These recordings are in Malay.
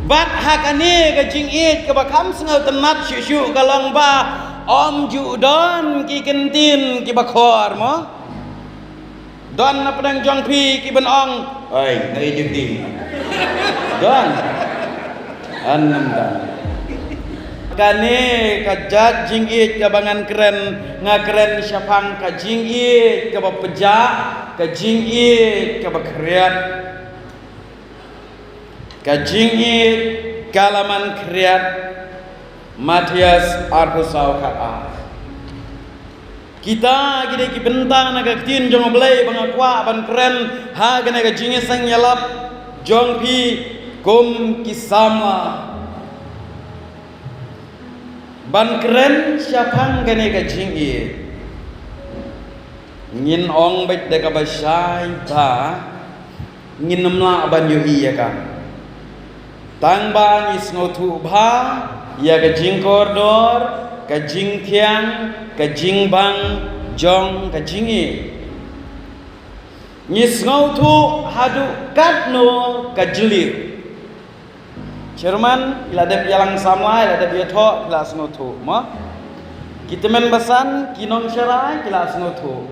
Bat hakani ke jingit ke bakam sengau tenat syuk kalong ba om ju don ki kentin ki bakhor mo don na pedang jong pi ki ben ong oi ngai jengti don anam dan kane kajat jingit ke bangan keren ngakeren syapang ka jingit ke bapeja ka jingit ke bakriat ka jingit kalaman kriat Matias Arkusau kata kita gede ki bentang naga tin jong belai bangakwa ban keren ha gene ka jingit sang yalap jong pi kum kisama ban keren syapang gane ka jingit ngin ong bet de ka basai ta ngin namla ban yo iya ka tang ba ngis ngotu ba ya ka jing koridor ka jing tiang ka jing bang jong ka jingi ngis ngotu hadu katno ka jelir Cerman ila de yalang sama ila de biatho ila snotu ma kita men basan kinong syarai ila snotu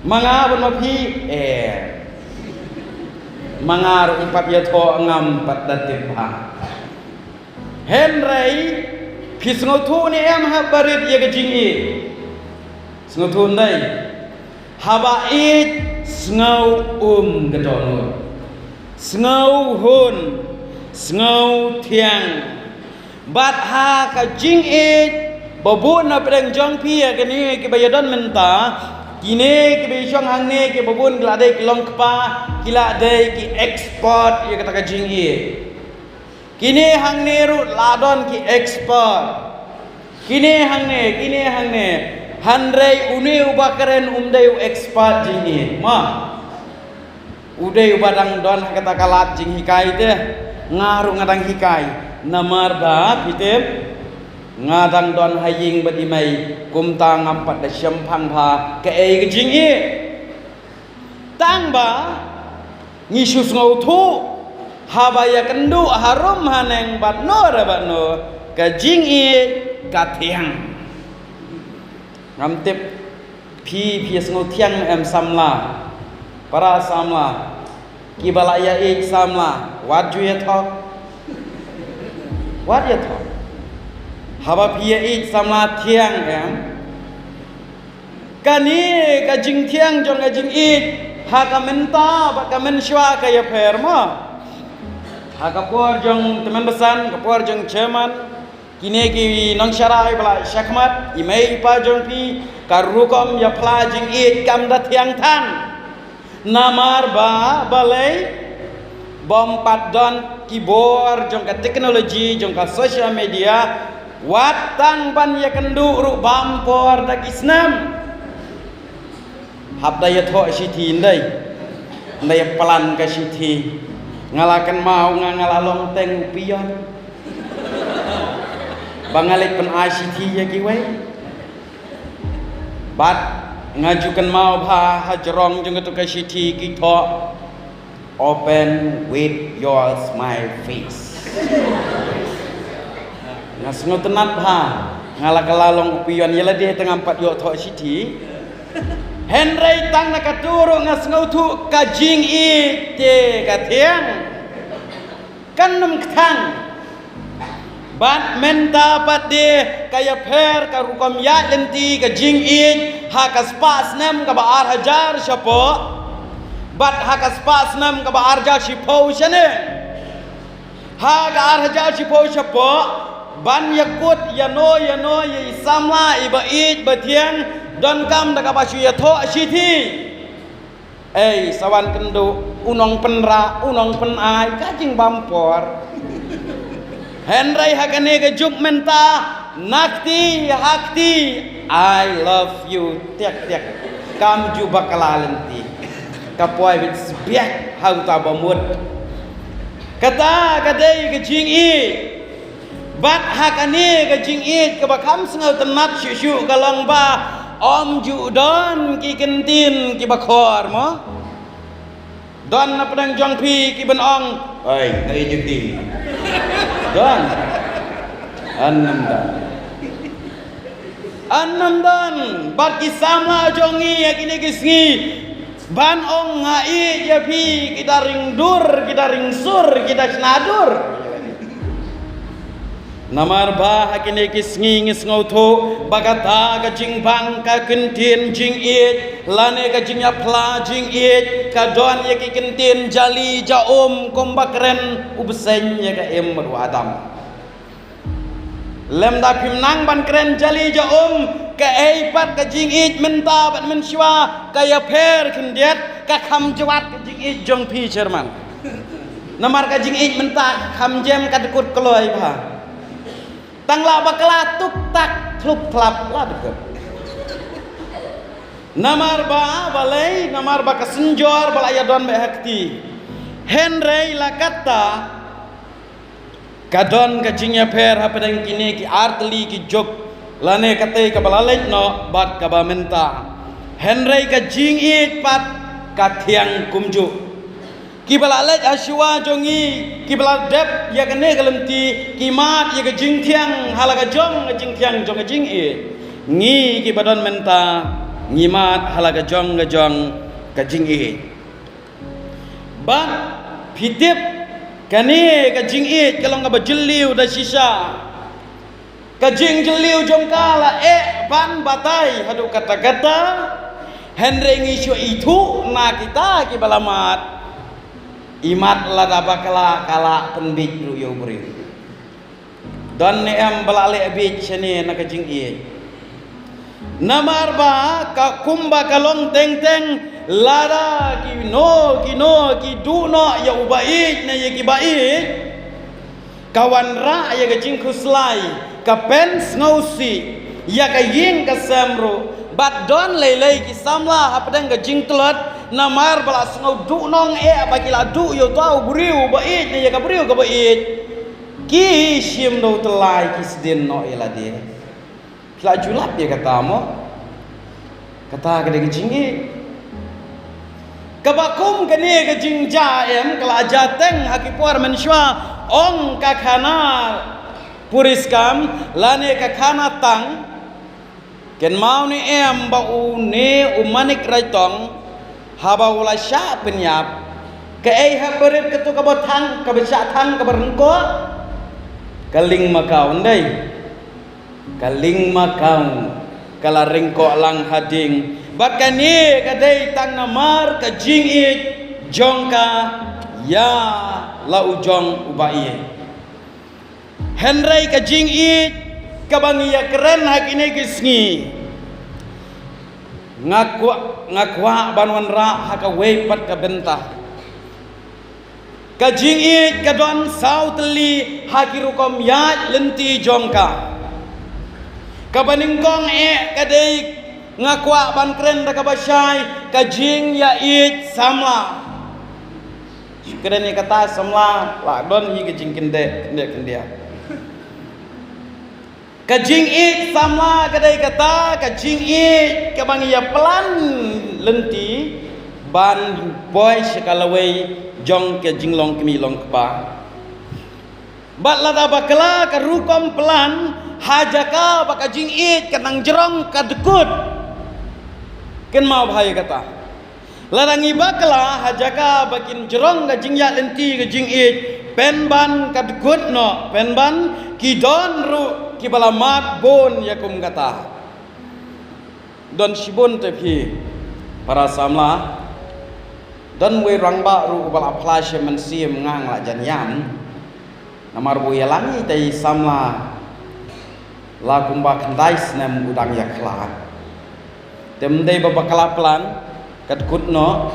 manga bon mapi manga ru empat biatho ngam pat datip ha henrei pisnotu ni em ha barit ye gejingi snotu ndai haba it snau gedonur snau hun Sengau tiang bat ha ka jing it babun na pedang jong pi ya kini ki bayadon menta kini ki bisong hang ne ki babun glade ki long kpa kila de ki export ya kata ka jing it kini hang ne ru ladon ki export kini hang ne handrei uni ubakaren umdai export jing it ma udai ubadang don kata kalat jing hikai de ngaru ngadang hikai namar ba pitep ngadang don haying badimai kumta ngampat da syampang ba ke ai ke jingi tang ba ngisus ngau thu habaya kendu harum haneng batno ke jingi ka tiang ngamtep pi ngau tiang em samla para samla kibalaya ik samla what do you talk haba pia ik samla tiang em kani ka jing tiang jong ka jing ik ha ka menta ba ka men shwa ka ya perma ha ka por jong teman besan ka por jong chairman kini ki nong syarai bala syakmat imei pa jong pi ka rukom ya pla jing ik kam da tiang tan namar ba balai bom padon keyboard jong ka teknologi jong ka social media watang ban ya kendu ru bampor da kisnam habda ya tho siti ndai ndai pelan ka siti ngalakan mau ngalalong teng pion bangalik pen siti ya kiwe bat ngajukan mau bha hajrong jeng tu ka siti ki tho open with your smile face ngasngo tenat bha ngala kalalong upion yela dia tengah empat yo tho siti henrei tang nakaturu ngasngo tu kajing i te katiang kanum ktang bat menta pat de kaya per ka rukom ya lenti ka jing it ha ka spas nem ka baar hajar syapo bat ha ka spas nem ka baar jar sipo shane ha ka ar hajar sipo syapo ban yakut ya no ya samla iba it batiang don kam da ka basu ya tho siti sawan kendu unong penra unong penai ka jing bampor henrei hakane ke juk menta nakti hakti I love you tiak kam ju bakalalenti kapoi bit biak hau ta bamut kata kadai ke jing i bat hakane ke jing i ke bakam sengau tenat syuk kalong ba om ju don ki kentin ki bakhor mo don na pedang jong pi ki ben ong oi ngai jengti don anam dan bat kisama jongi yakini kisngi ban ong ngai ya pi kita ring dur kita ring sur kita senadur namar ba hakini kisngi ngis ngauto bagata ka jing bang ka kentin jing it lane ka jing apla jing it ka don ya ki kentin jali ja kombakren ubsen ya ka madu adam lem da pim nang ban kren jali ja ka pat ka jing it menta bat men shwa ka ya pher kendiat ka kham jawat ka jing it jong pi chairman namar ka jing it menta kham jem ka dekut kloi ba tangla bakala tuk tak tlup klap la dekut namar ba balai namar ba ka senjor balaya don be hakti henrei la kata kadon ka jingya pher hapadang kini ki artli ki jok lane kate ka balalej no bat ka ba menta henrei ka jing it pat ka thiang kumju ki balalej aswa jongi ki balal dep ya kene kalemti ki mat ya ka jing thiang halaga jong jing thiang jong jing it ngi ki badon menta ngi mat halaga jong ka jing it ban pitip kani ka jing it kalong ka bajeliu da sisa ka jing jeliu jong kala ban batai hadu kata-kata henre ngisyo itu na kita ki balamat imat la da bakala kala penbij ru yo buri don ne am balale abij sene na ka jing it namar ba ka kumba kalong teng lara ki no ki du no ya ubaid na ya ki baid kawan ra ya ka jing khuslai ka pen snowsi ya ka ying ka samro bat don lelei ki samla hapadang ka jing tlat namar bala snow du nong bakila du yo tau buriu baid na ya ka buriu ka baid ki shim do telai ki sedin no ila dia kila julap dia kata mo kata ka de jingi kabakum kene ke jingja kala jateng hakipor menshwa ong kakana puriskam lane kakana tang ken mau ni ba ne umanik raitong haba wala sya penyap ke haberit ketu kabotang kabesya thang kaberengko kaling makau ndai kaling makau kala ringko lang hading bakani kadai tang namar ka jing it jongka ya la ujong ubai henrei ka jing it kabangi ya keren hakine kisngi ngakwa banwan ra haka weipat ka bentah ka jing it kadon sautli hakirukom ya lenti jongka kabaningkong kadai ngakwa ban keren da kabasyai kajing ya it samla keren ni kata samla la don hi kajing kende kajing it samla kadai kata kajing it kabang ya pelan lenti ban boy sekalawai jong kajing long kemi long keba bat lada bakala karukom pelan hajaka bakajing it kanang jerong kadekut ken mau bahaya kata larangi bakla hajaka bakin jerong ga jingya lenti ga jing it penban kadgut no penban kidon ru kibalamat bon yakum kata don shibun tepi para samla don we rangba ru bala flash mensim ngang la janyam namar bu yalangi tai samla la kumba kandais nam udang yakla temdai babakala pelan kadkut no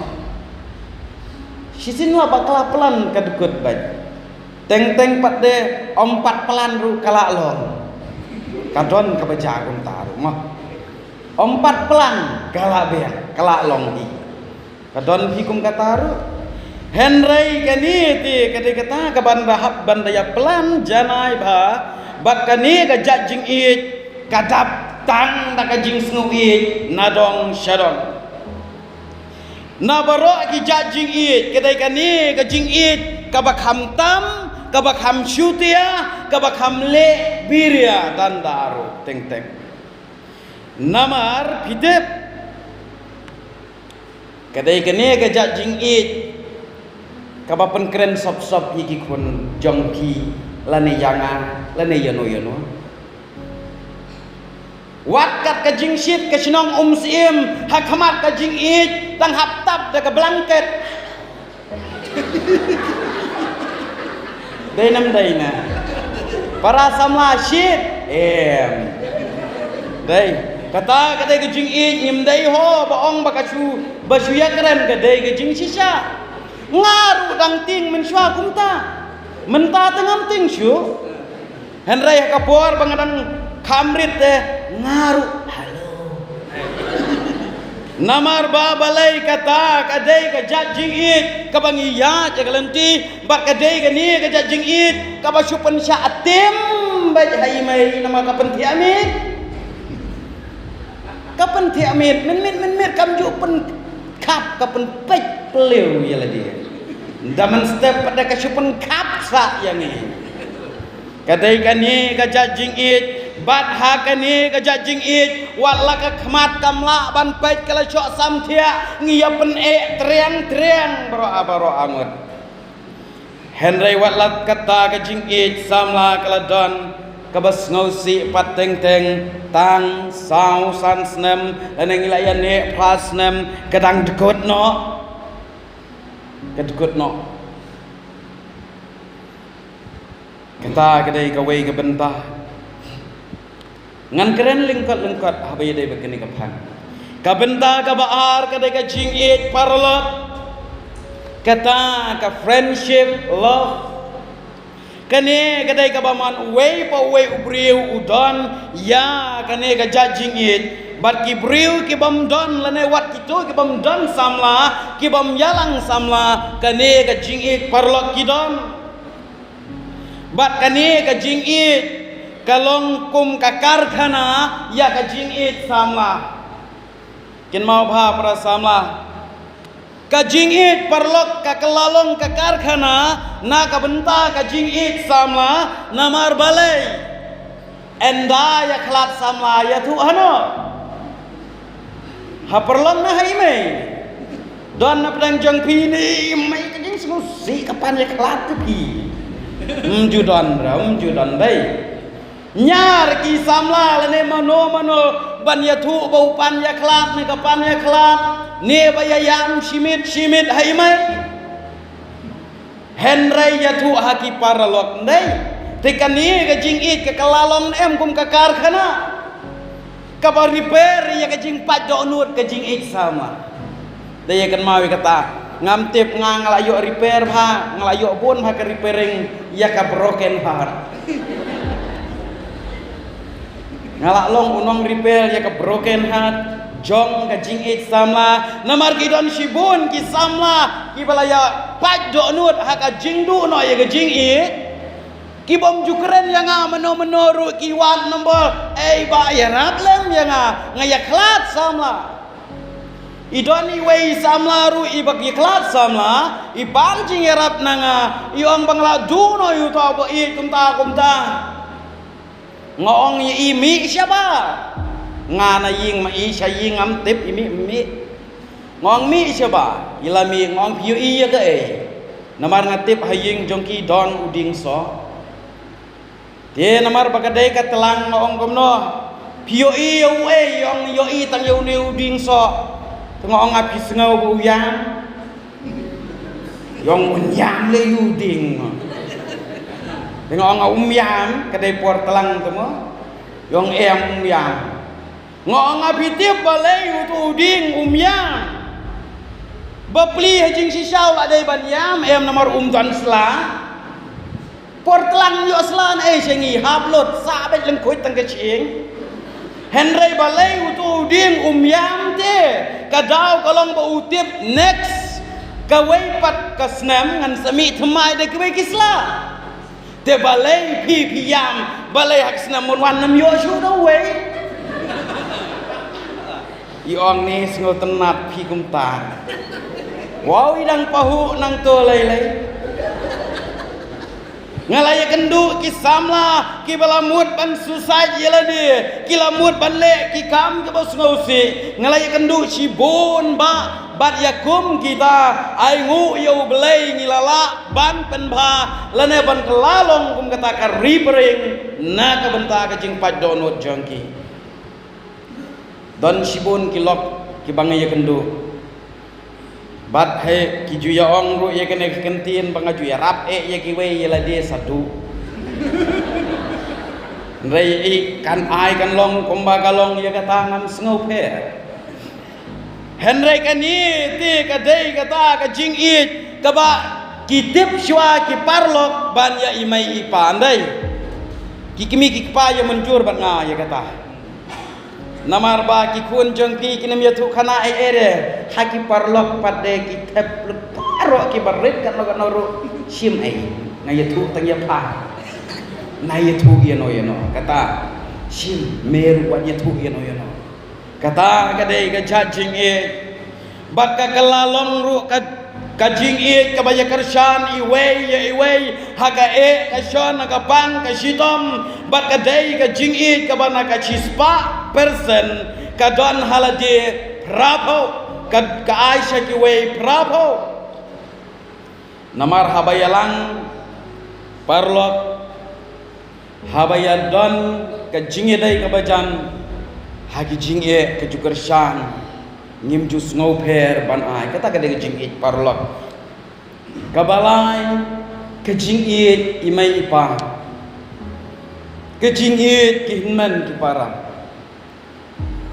sisinwa bakala pelan kadkut baik teng pat de ompat pelan ru kala lo kadon kabaja kum taru mah ompat pelan kala be kala long di kadon hikum kataru henrei kani ti kade kata ka bandahap bandaya pelan janai ba bakani ka jajing it kadap tang da kajing snuit nadong syadong nabaro ki jajing it kedai kani kajing it kabak hamtam kabakham syutia, kabakham le biria dan daru teng-teng. Namar pidep kadai kene gajak jingit kabapen keren sop-sop yiki kun jongki lane yanga lane yano wakat ka jingsit ka sinong sim hakamat ka jingit tang haptap da ka blanket dainam daina para samla shit dai kata kadai ke jing it nyim dai ho baong bakasu basuya keren kadai ke jing sisa ngaru dang ting men syua kumta menta tengam ting syu henrai kapor bangadang kamrit teh ngaru halo namar babalai kata kadai ke jing it kabangi ya jagalenti bak kadai ke ni ke jing it kabasu pen sya atim baj hai mai nama kapen ti amit kapan ti amit men kam ju pen kap kapan pej peleu ya lah dia daman step pada kasupan kap sa yang ni kadai kani ka jing it bat ha kani ka jing it wala ka khmat kamla ban pej kala chok sam thia ngia pen triang baro angut henry wala kata ka jing it samla kala don kabas ngausi pateng-teng tang sau san snem aneng ilayan ne pas nem kadang dekut no kata kadai kawai ke bentah ngan keren lingkot habai dai begini kapan ka bentah ka baar kadai ka jingit parlot kata ka friendship love kane kadai ka baman way ubriu udon ya kane ka judging it bat ki briu ki bam don lane wat kitu ki bam don samla ki bam yalang samla kane ka jing it parlok ki don bat kane ka jing it kalong kum ka karkhana ya ka jing it samla kin mau bha para samla ka jing it parlok ka kelalong ka karkhana na ka benta ka jing it samla namar balai enda ya khalat samla ya tu hano ha perlong na hai mai don na pedang jong pi ni mai ka jing si kapan ya khalat tu pi judon dai nyar ki samla lene mano ban ya thu bau pan ya khalat ni kapan ya khalat ni bayayam simit hai mai henry ya thu haki paralok ndai tekani ka jing it ka kalalong em kum ka karkhana ka ba repair ya ka jing pat do nut ka jing it sama daya kan mawi kata ngam tip ngalayo repair ha ngalayo pun ha ka repairing ya ka broken heart ngalak long unong repair ya ka broken heart jong ka jing it samla namar ki don shibun ki samla ki balaya pat do nut ha ka jing du no ya ka jing it ki bom jukren yang meno ru ki wan nombor ba ya rap lem yang ngaya klat samla idoni wei samla ru i bak klat samla i banjing ya rap nanga i ong bangla du no yu to bo i kumta ngong i mi siapa ngana ying ma i saying am tip mi ngong mi siapa ilami ngong piu i ya ke namar ngatip haying jongki don uding so dia namar bakadai ka telang ngong komno piu i yong yo i tang yo ne uding so ngong api sengau bu yang yong unyam le uding ngong yam kadai por telang temo yong em yam ngong api tiap balai utu uding yam bapli hajing sisau la dai ban yam em nomor dan sla por telang yo slan sengi hablot sa bet leng kuit tang kecing henry balai utu uding yam te kadau kolong ba utip next kawai pat kasnam ngan sami thmai de kawai kisla te balai pi yam balai haksna monwan nam yo shu do we i ong ni sngo tenat pi kumta wow idang pahu nang to lei ngalaya kendu ki samla ki balamut ban susai yela dia ki lamut ban le ki kam ke bos ngausi ngalaya kendu si bon ba bat yakum kita ai ngu yo belai ngilala ban penba lane ban kelalong kum kata kari bering na ka benta ka jing pat donot jangki don sibun kilok ki bangaya kendu bat he ki juya ong ru ye kene kentin bangaju ya rap ye ki we ye la dia satu rei kan ai kan long komba kalong ye kata ngam sengau pe Henry kani ti kadai kata ka jing it ka ba kitip shwa ki parlok ban ya imai ipa andai ki kimi ki pa ya mencur ban nga ya kata namar ba ki kun jong ki kinam ya tu khana ai ere haki parlok pade ki tep paro ki barit kan lo ro sim ai nga ya tu tang ya pa na ya tu ya no kata sim meru wa ya tu ya no kata kadai ka jing e baka kelalong ru ka jing e ka baya kershan iwei haka e ka shon ka pan ka shitom baka dai ka jing e ka bana ka chispa person ka don halade prapo ka aisha ki wei prapo namar habayalang parlok habaya don ka jing e dai ka bajan hagi jing e ke jukershan ngim jus ngoper ban ai kata ka de jing e parlok kabalai ke jing e imai ipa ke jing e ki hinman ki para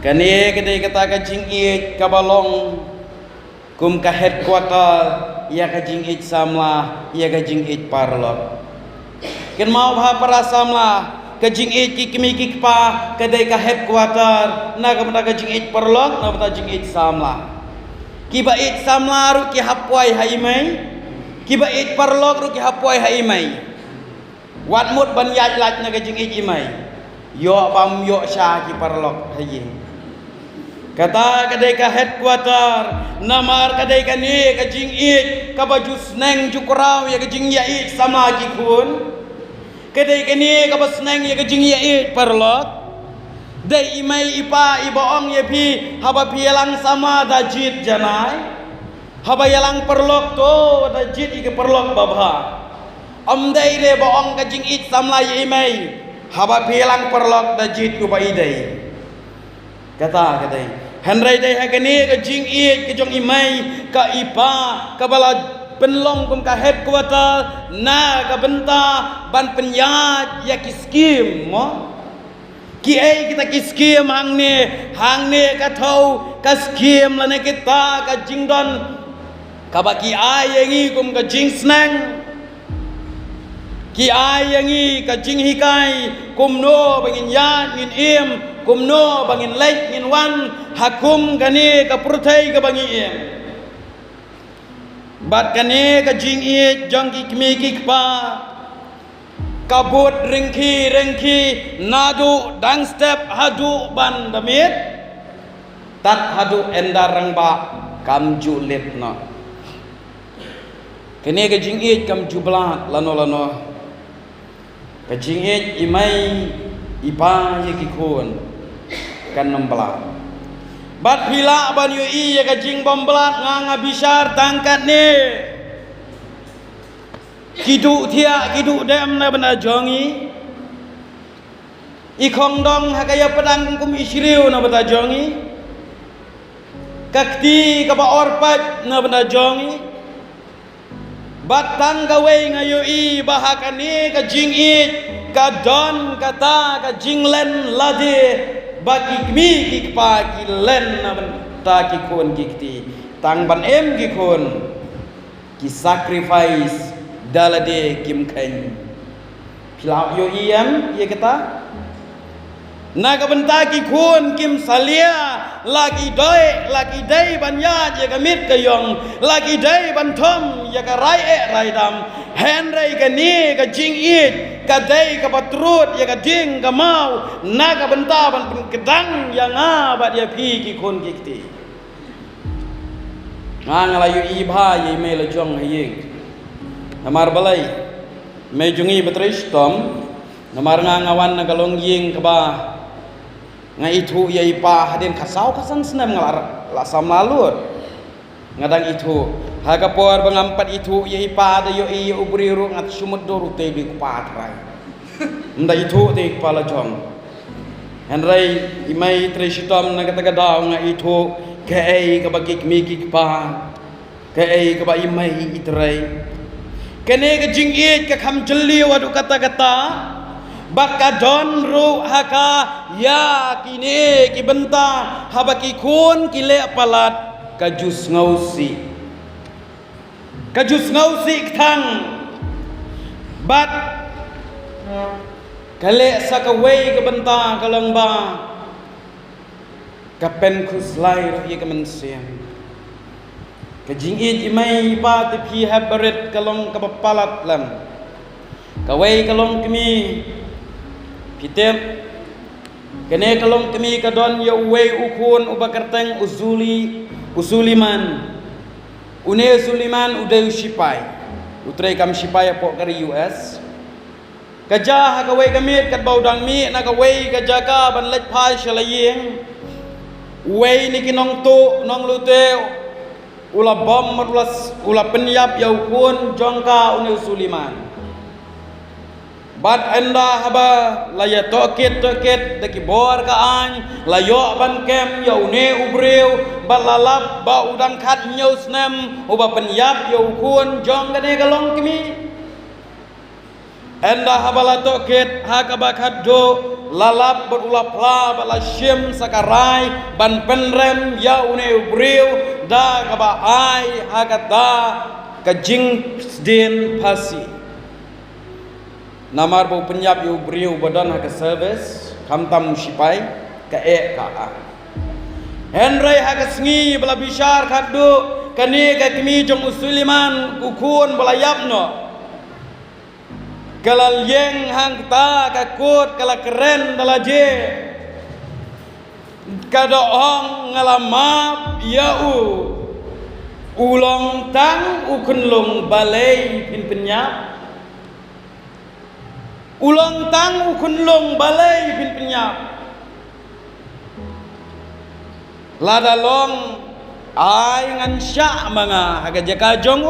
kane ke de kata ka jing e kabalong kum ka headquarter ya ka jing e samla ya ka jing e parlok ken mau bha para samla ka jing it ki kimi ki pa kadai ka headquarter na ka mata ka jing it perlok na mata jing it samla ki ba it samla ru ki hapwai hai mai ki ba it perlok ru ki hapwai hai mai wat mut ban yaj laj na ka jing it mai yo pam yo sha ki perlok hai kata kadai ka headquarter namar kadai ka ni ka jing it ka baju sneng jukrau ya ka jing ya it sama ki kun kedai kini kabas neng ya kejing ya it perlok dai imai ipa ibaong ya pi haba pialang sama dajit janai haba yalang perlok to dajit ike perlok babha om dai le baong kejing it samla ya imai haba pialang perlok dajit ku bai dai kata kadai henrai dai hakani kejing it kejong imai ka ipa kabala penlong kum ka headquarter na ka benta ban penyat ya kiskim mo ki ai kita kiskim hang ne ka thau ka skim la ne kita ka jingdon ka ba ki ai yangi kum ka jing snang ki ai yangi ka jing hikai kum no bangin ya ngin im kum no bangin lek ngin wan hakum gani ka purthai ka bangi im bat kane ka jing it jong ki kimi ki pa kabut ringki nadu dang step hadu ban damit tat hadu endarang ba kam julit no kane ka jing it kam jublat lano ka jing it imai ipa ye ki kun kan nombla bat pila ban yu i ya kajing bomblat nga bisar tangkat ni kidu dem na bana jongi i khong dong hakaya pedang kum isriu na bata jongi kakti ka ba orpat na bana jongi bat tang gawe nga yu i bahakani kajing i ka don kata kajing len lade bagi kmi ki pa ki len na ta ki kon ki ti tang ban em ki kon ki sacrifice dalade kim khain pilau yo iam ye kata na ka benta ki kon kim salia lagi dai ban ya je ka mit ka yong lagi dai ban thom ya ka rai dam hen rai ka ni ka jing it ka dai ka patrut ya ka ding ka mau na ka benta ban kedang ya nga bat ya pi ki kon ki ti nga ngalayu i bha ye me la jong hayeng amar balai mejungi betristom namar ngawan nagalong ying kaba nga itu ya ipa hadin kasau kasan senam ngalar lasam lalut ngadang itu hagapor bangampat itu ya ipa ada yo i ubriru ngat sumudor te di kupatrai nda itu te kepala jong henrai imai tristom nagataga daw nga itu kay kabagi miki pa kay kaba imai itrai kene ke jingit ke kham jeli wadu kata-kata baka don ru haka ya kini ki benta habaki kun kile palat kajus ngausi thang bat kale sakawai ke benta kalang ba kapen kuslai ro ye kemensian kajingit imai pa tepi habaret kalong kapapalat lam kawai kalong kami pitep kene kalong kami kadon ya wei ukun ubakarteng usuliman une suliman uday shipai utray kam shipai po kari US kaja kawai kami kat baudang mi na kawai kaja ka banlet phai shalayeng wei ni kinong tu nong lute ula bom ula penyap yau kun jongka une suliman bat enda haba laya toket daki bor ka an layo ban kem yau ne ubreu bat lalap ba udang khat nyau snem uba penyap yau kun jong ka ne galong kimi enda haba la toket hakaba khaddo lalap berulap la bala shim sakarai ban penrem yau ne ubreu da kaba ai hakata kajing din pasi namar bo penyap yu briu badan hak service kamtam sipai ka ka henry hak sngi bala bishar khaddu kani ka kimi jong usuliman ukun bala yapno kalal yeng hang ta ka kut kala keren dala je kadoong ngalamap yau ulong tang ukunlong balai pin penyap ulong tang ukunlong balai pin penyap ladalong ay ngan sya mga hagajaka jong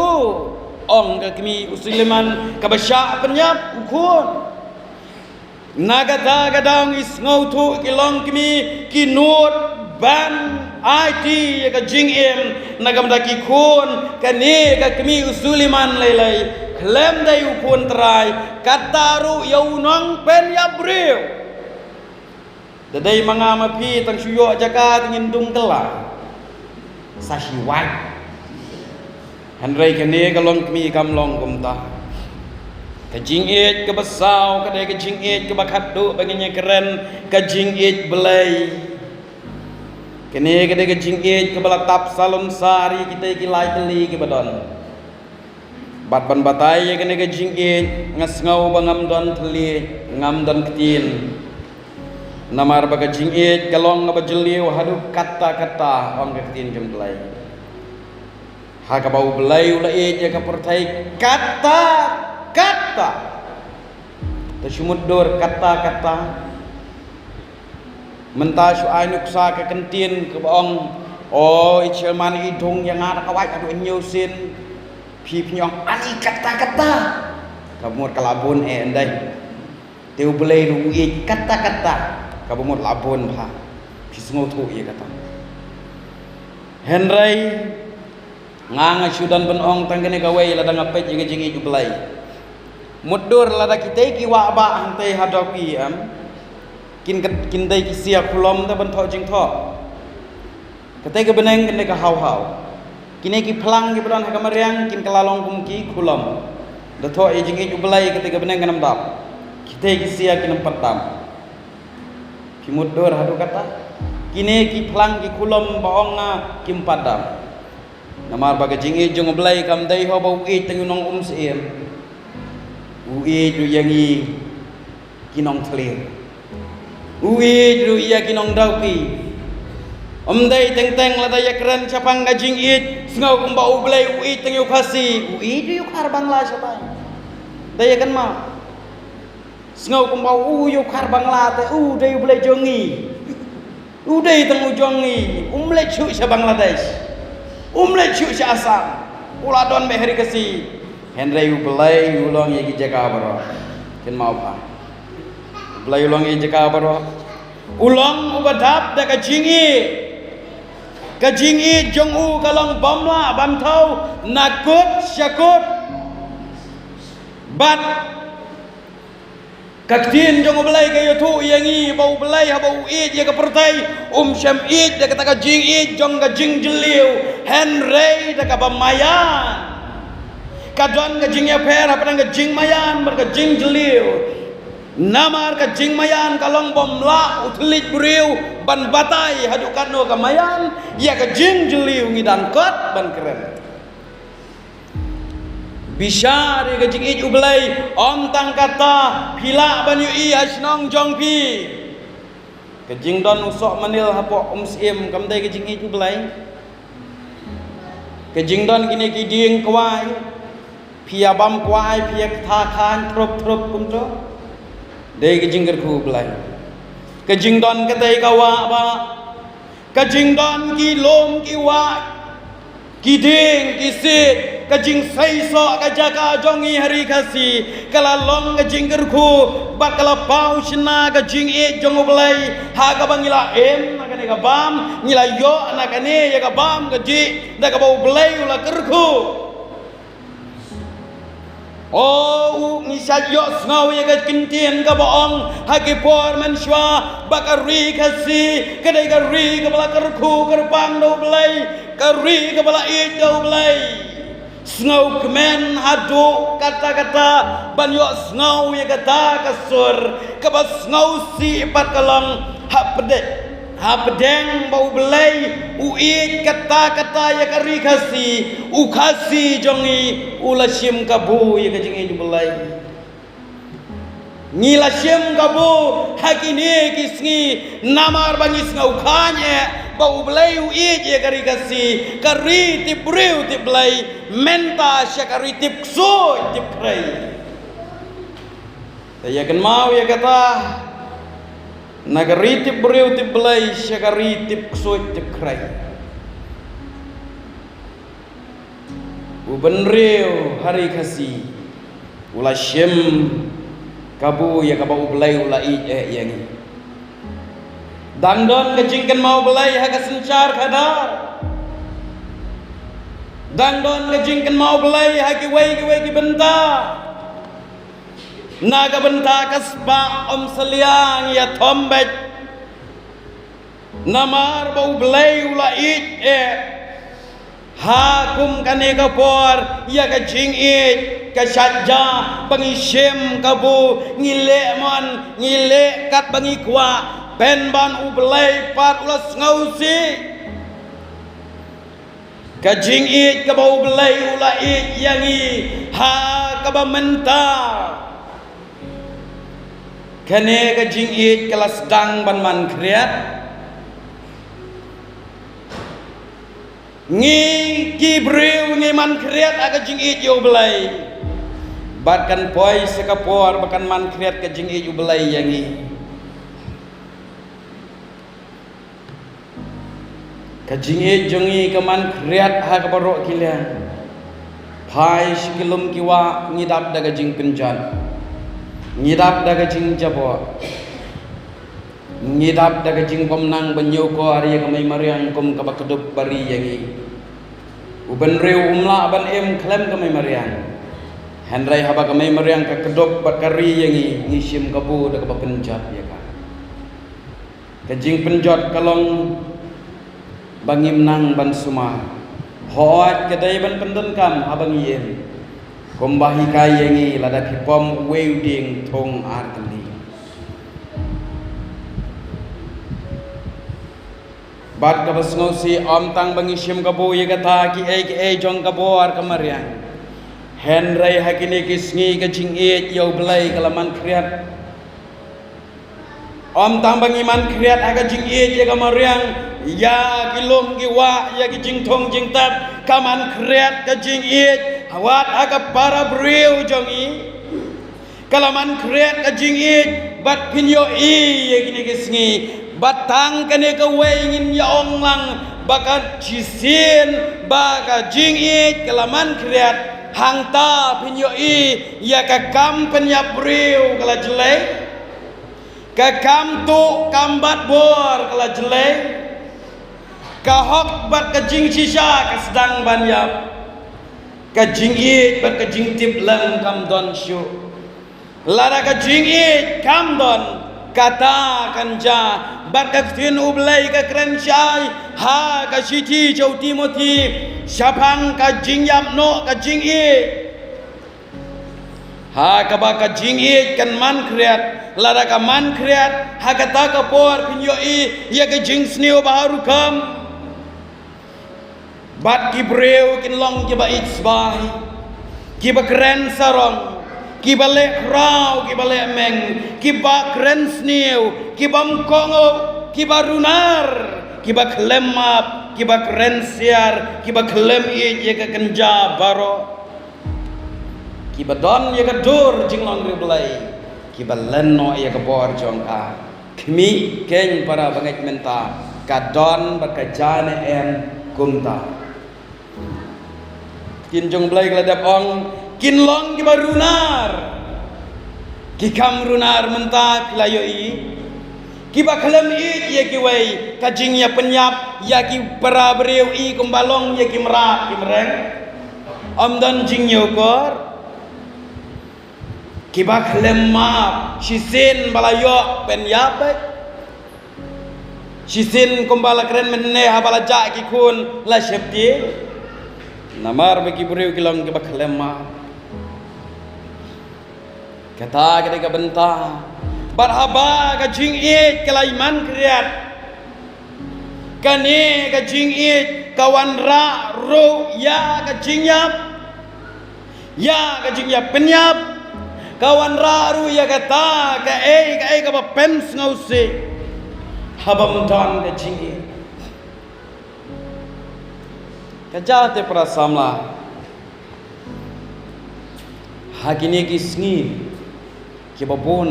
ong kakmi usuliman kabasya penyap ukun nagadang isngau tu kilong kimi kinut ban IT ya ka jingim nagamdaki kun kani ka kimi usuliman laylay klem day upun tray kataru yaunong pen yabreu daday mga mapi tang suyo jaka tingin dungkela sasiwat handray kani kalong kimi kamlong kumta kajingit kebasau kadai kajingit kebakaddu baginya keren kajingit belai kene kadai kajingit kebalatap salon sari kita kilai teli kebadon bat ban batai kene kajingit ngasngau bangam don teli ngam don ketin namar bagajingit kalong ngabajeliu hadu kata-kata ong ketin jam belai hakabau belai ulai je kapertai kata tersumudur kata-kata mentasyu ainuk sa ke kentin ke baong oh ichel mani idung yang ada kawai adu nyusin pi pnyong ani kata-kata kabumur kalabun endai teu belai ruwi kata-kata kabumur labun ha pisngo tu ye kata henrai nganga sudan benong tanggene kawai ladang apet jingi belai mudur lada kita ki wa ba hantai hadapi kin dai ki sia kulom ta ban tho jing tho kate ke beneng kene ka hau kine ki plang ki ban ha kamariang kin kalalong kum ki kulom da tho e jing ju belai kate ke beneng kanam dap kite ki sia kin pertam ki mudur hadu kata kine ki plang ki kulom baong na kim padam namar baga jing e jong belai kam dai ho bau e tengunong siem ui du yangi kinong tler ui du iya kinong dauki omdai teng lada ya keren capang gajing it sngau kumba ublai ui teng yukasi ui du yuk harbang la sabai Đây kan mau. Ngau cũng bảo yo khar Bangla te đây boleh jongi. Đây tang jongi. Boleh cu sa Bangladesh. Boleh cu sa Assam. Ula don me hari kasi. Henry boleh ulong ye jaga baro. Kan mau pa. Boleh ulong ye jaga baro. Ulong ubadap da ka jingi jong u kalong bomla bam thau nakut syakut bat kaktin jong belai kayo tu yangi bau belai bau id ya ka pertai syam id da ka jing id jong ka jing jeliu Henry da ka bamayan kadon ka jing ya per apa ka jing mayan ber ka jing jeliu namar ka jing mayan kalong bomla utlit buriu ban batai hadukan no ka mayan ya ka jing jeliu ngidan kot ban keren bisa dia ka jing id ublai om tang kata pila ban yu i hasnong jong pi ka jing don usok manil hapo sim kam dai ka jing id ublai ka jing don kini ki ding kwai pia bam kwai pia tha khan trop kum to Dei ke jingger ku belai. Ke jingdon ke tei kawa ba. Ke jingdon ki lom ki wa. Ki ding ki sit. Ke jing sai so ke jaga jongi hari kasi. Kala long ke jingger ku bakala pau shina ke jing e jong belai. Ha ka bangila em na ka ne ka bam. Ngila yo na ka ne ya ka bam ke ji. Da ka bau belai ula kerku. Oh, ngisat yo ngau ya ka kintian ka baong hakipor manshwa bakari kasi kadai kari ka bala kerku kerpang do belai kari ka bala id do belai ngau kemen hadu kata-kata ban yo ngau ya kata kasur ka bas ngau si pat kalong Hapdeng bau belai uid kata-kata ya kari kasi ukasi jongi ulasim kabu ya kajing itu belai ngilasim kabu hakini kisngi namar bangis ngaukanya bau belai uid ya kari kasi kari tip briu tip belai menta sya kari tip so tip krai ya kan mau ya kata Nagari tip beriu tip belai syakari tip kesuit tip krai Uben riu hari kasi Ula syem kabu ya kabau belai ula yangi Dangdon kejingkan mau belai haka sencar kadar Dangdon kejingkan mau belai haki wai ki bentar Naga benta kasba om seliang ya tombet namar bau belai ula it hakum kane kapor ya ka jing it ka syadja pengisim kabu ngile mon ngile kat bangi kwa penban u belai pat ulas ngausi ka jing it ka bau belai ula it yangi ha ka bamentar Kene ka jing it kelas dang ban man kriat ngi ki briu ngi man kriat aga jing it yo belai batkan poi sekapor bakan man kriat ka jing it yo belai yangi ka jing it jongi ka man kriat ha ka barok kilian pai sikilum kiwa ngidap daga jing penjan ngidap daga jing jabo ngidap daga jing pomnang banyo ko ari kamay mariang kum kabakedup bari yangi uben reu umla ban em klem kamay mariang henrai haba kamay mariang ka kedup bakari yangi ngisim kabu daga penjat ya ka kajing penjat kalong bangim nang ban suma hoat kedai ban pendon kam abang yen Kumbahi kayengi lada kipom wedding thong artli. Bat kabas ngosi om tang bangisim kabo ye kata ki jong kabo ar kamarian. Henry hakini kisngi kajing it yau belai kalaman kriat. Om tang bangiman kriat aga jing it ye kamarian ya kilom giwa ya kijing thong jing tat kaman kriat kajing it Awat aga para beriu jongi kalaman kreat ka jing it bat pinyo ye gini kisngi batang kane ka wengin ya ong lang baka jisin baka jing it kalaman kreat hang ta pinyo ya ka kam penya breu kala jelai ka kam tu kambat bor kala jelai ka hok bat ka jing shisha ka sedang banyap ka jing it bat ka jing tip lang kam don shu lara ka jing it kam don kata kanja bat ka tin ublai ka kren chai ha ka shiti chau timothy syapang ka jing yap no ka jing it ha ka ba ka jing it kan man kreat lara ka man kreat ha kata ka por pinyo ya ka jing sneo baru kam bat ki breu kin long ki ba itsbai ki ba kren sarong ki ba le rau ki ba le meng ki ba kren sneo ki ba mkongo ki ba runar ki ba klemap ki ba kren siar ki ba klem ye ka kenja baro ki ba don ye ka dur jing long riblai ki ba lenno ye ka bor jong ka kmi ken para bangai menta ka don ba ka jane en kumta kin jong blai kala dap ong kin long ki ba runar ki kam runar menta kilayo ki ba klem ye ki wei ka jing ya penyap ya ki para breu kumbalong ye ki merat ki mereng om don jing yokor ki ba klem map shisin balayo penyap shisin kumbala keren menne habala ja ki kun la shepti namar bagi breu ki long ki ba klem map kata ketika bentah barhaba ka jing it kelaiman kriat kane ka jing it kawan ra ro ya ka jing yap penyap kawan ra ru ya kata ka ka ba pens ngause habam don ka jing it ka jate pra samla hakini ki sngi ki babon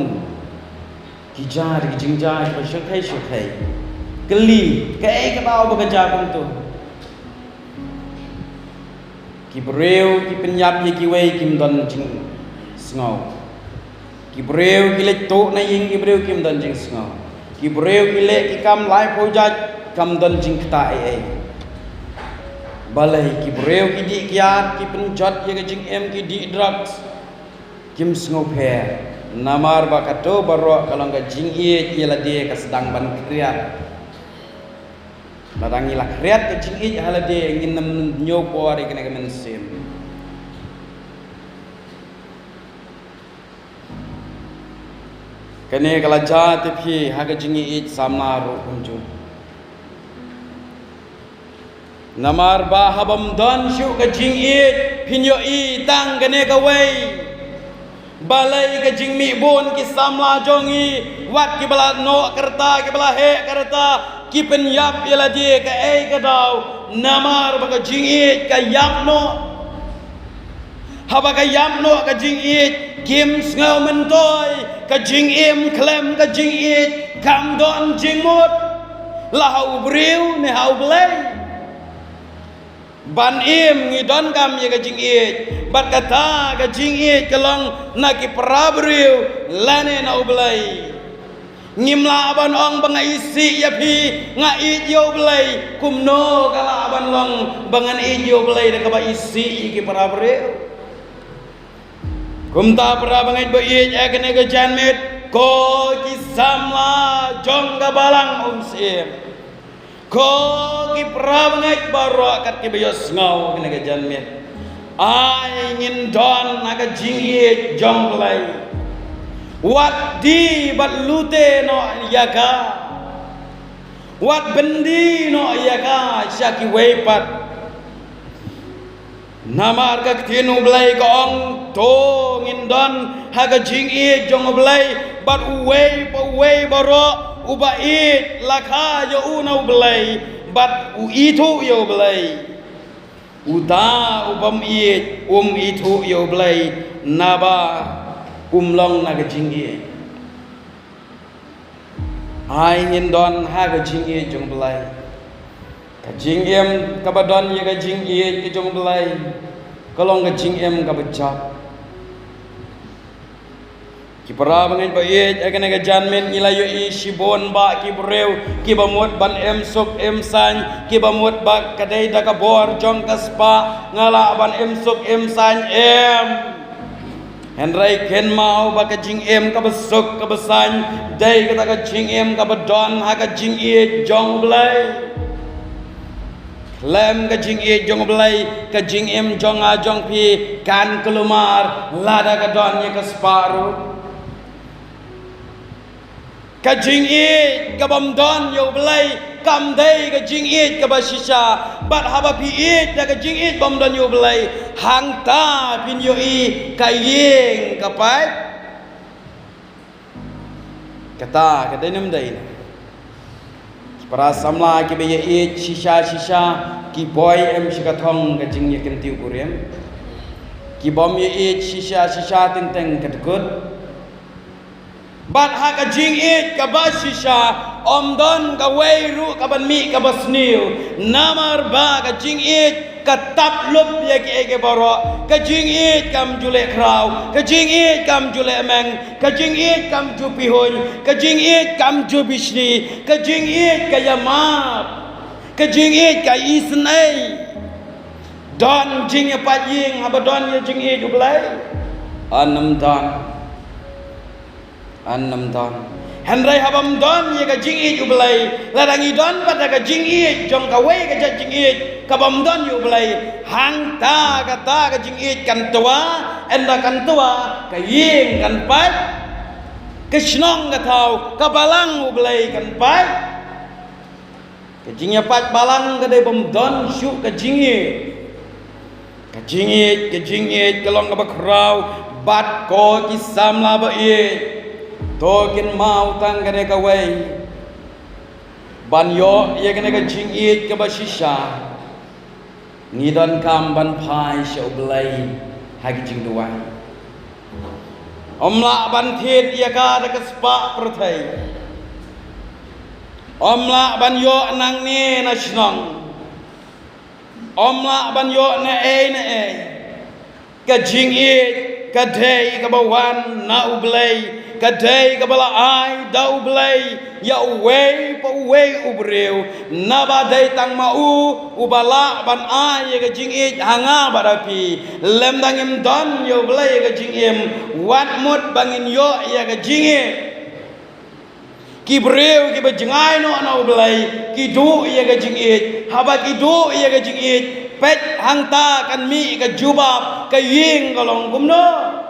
ki jar ki jingjar ki shukai keli ka tau bekerja pun tu ki breu ki penyap ye ki wei kim don jing sngau ki breu ki le to na ying ki breu kim don jing sngau ki breu ki le ki kam lai pojat kam don jing kta ai balai ki breu ki di kiat ki penjat ye ki jing em ki di drugs kim sngau phe namar bakato baro kalau enggak jing it ialah dia ka sedang ban kriat badangi la kriat ke jing it hala dia ingin nyopo ari kena mensin kene kala jate phi haga jing it samna ro kunju namar ba habam don shu ka jing it pinyo i tang kene ka wei balai ke jing mi bon ki samla jongi wat ki bala no kerta ki bala he kerta ki penyap yala die ka ka dau namar ba ka jing it ka yam no haba ka yam no ka jing it kim ngau mentoy ka jing im klem ka jing it kam don jing mot la hau breu ne hau blai ban im ngidon kam ye ka jing it bat kata ka jing it kelong na ki prabriu lane na ublai ngimla ban ong banga isi ya pi nga it yo blai kumno kala ban long bangan it yo blai da ka ba isi ki prabriu kumta pra bangai bo it akne ka janmet ko ki samla jong ka balang sim ko ki prabangai baro kat ki bayos ngau kena ke janmet ai ngin don naga jingi jonglai wat di bat lute no yaga wat bendi no yaga syaki weipat namar ka tinu blai ko ong to ngin don haga jingi jong blai bat uwei baro uba it lakha yo una ublai bat u itu yo blai uta ubam it itu yo blai naba long na ga jing e ai ngin don ha ga jing e jong belai ka jing em ka ba don ye ga jing e ke jong belai ka long ga jing em ka ba jap ki para bangai ba ye akan ga janmen ilayo i shibon ba ki breu ki ba mot ban em sok em san ki ba mot ba kadai da ka bor jong kaspa ngala ban em sok em san em Henry ken mau ba ka jing em ka ba sok ka ba san dai ka ka jing em ka ba don ha ka jing e jong blai lem ka jing e jong blai ka jing em jong a jong pi kan kelumar lada ka don ye ka sparu ka jing e ka bam don yo blai kam dai ka jing e ka ba shisha bat haba pi e da ka jing e bam don yo blai hang ta pin yo i ka yeng ka pai kata ka dai nam dai para samla ki be ye e shisha ki boy em shikathong ka jing ye ken tiu kurem ki bom ye e shisha tin teng ka gut bat ha ka jing it ka ba shisha om don ka wei ru ka ban mi ka basniu namar ba ka jing it ka tap lup ye ke boro ka jing it kam jule kraw ka jing it kam jule meng ka jing it kam ju pihun ka jing it kam ju bishni ka jing it ka yamap ka jing it ka isnai don jing ye pat ying ha ba don ye jing it ublai anam don Henry habam don ye ka jing it ublai ladangi don pada ka jing it jong ka wei ka jing it ka bam don yu ublai hang ta ka jing it kan tua enda kan tua ka ying kan pat ka shnong ka thau ka balang ublai kan pat ka jing ya pat balang ka dei bam don shu ka jing it ka long ka bakrau bat ko ki samla ba ye tokin mau tang kene ka wei ban yo ye kene ka jing it ka ba shisha ni don kam ban phai shau blai ha ki jing duai omla ban thiet ye ka da ka spa prathai omla ban yo nang ni na shnong omla ban yo na e ka jing it ka dei ka ba wan na ublai kadai kabala ai dau blai ya uwei pa uwei ubreu naba dai tang mau ubala ban ai ya jing it hanga barapi lem dangim don yo blai ya jing em wat mut bangin yo ya jing it ki breu ki bajengai no blai ki du ya jing it haba ki du ya jing it pet hang ta kan mi ka jubab ka ying kalong kumno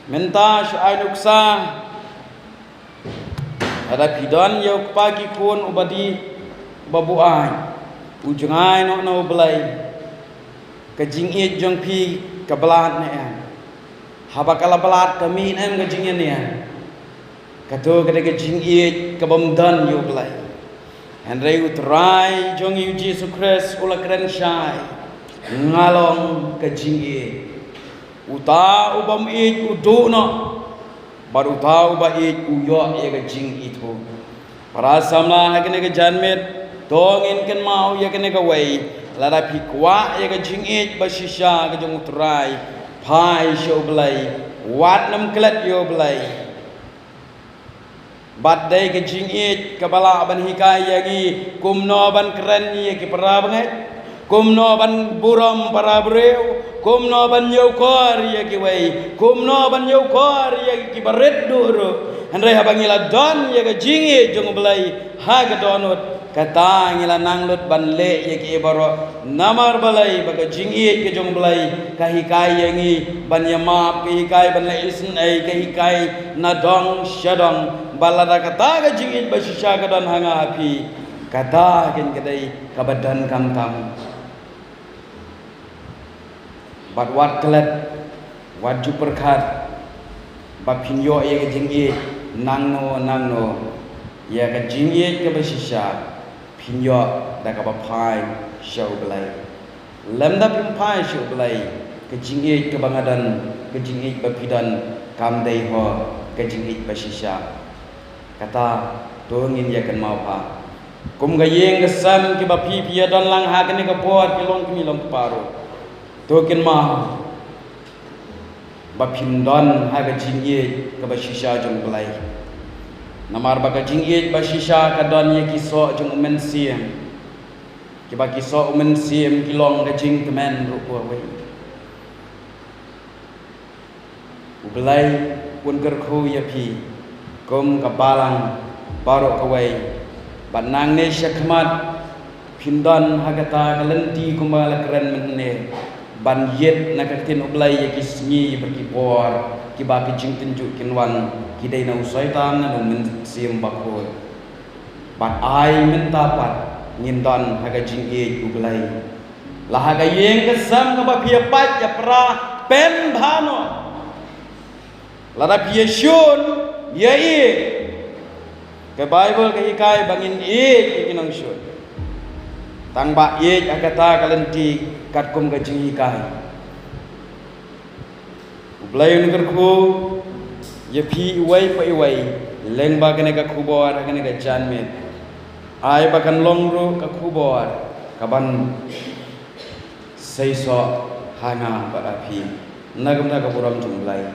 Menta syai nuksa ada pidon yo pagi kun ubadi babuai ujengai no belai ka jing it jong pi ka belat ne haba kala belat kami em ka jing ne ka to ka jing it ka bam dan yo belai Henry utrai jong yu Jesus Christ ula kren syai ngalong ka jing it uta ubam it udu no baru tahu ba it uyo ye ka jing itu para samla hakene ka janmet dongin ken mau ye kene ka wei lara pikwa ye ka jing it ba shisha ka jong utrai pai sho blai wat nam klet yo blai bat dai ka jing it ka bala ban hikai yagi kumno ban keren ye ki para bangai kumno ban buram para breu kumno ban yokor ya ki wei kumno ban yokor ya ki baret duru handai habangila don ya ka jingi jong belai ha ga donut kata ngila nanglut ban le ya ki baro namar balai baga jingi ke jong belai ka hikai yangi ban yama pi hikai ban le isn ai ka hikai na dong shadong balada kata ga jingi ba shisha ga don hanga api kata ken kedai kabadan kam tam bat wat kelet wat ju perkat bat pinyo ye ke jingye nangno ye ke jingye ke basisha pinyo da ka ba phai shau belai lemda pim phai shau belai ke jingye ke bangadan kejingit bapidan kam dai ho kejingit basisha kata tungin ya kan mau pa kum gayeng kesam ki bapi pia don lang ha kene ka por ki long ki long paro tokin ma bapim don ha ga jingit ka basisha jong belai namar ba ka jingit basisha ka don ye ki so jong men siem ki ba ki so men siem ki long ga jing temen ru ko we belai pun kerku ya pi kum kapalang paro kawai banang ne syakmat pindon hagata kalenti kumbala keren menne ban yet nakatin ublai ya kisnyi berkipor kiba kijing tunjuk kinwan kidai na usaitan na men sim bakoi bat ai mentapat ngindon haga jingge ublai lahaga yeng kesam ngaba pia pat ya pra pen bhano lara pia syun ya i ke Bible ke ikai bangin i kinang syun tang ba i akata kalenti katkum ka jing ikai ublay ngerku ya pi iwai pa iwai leng ba kene ka kubor kene ka janmet ai bakan longru ka kubor kaban seiso hanga ba api nagam na ka buram jumblai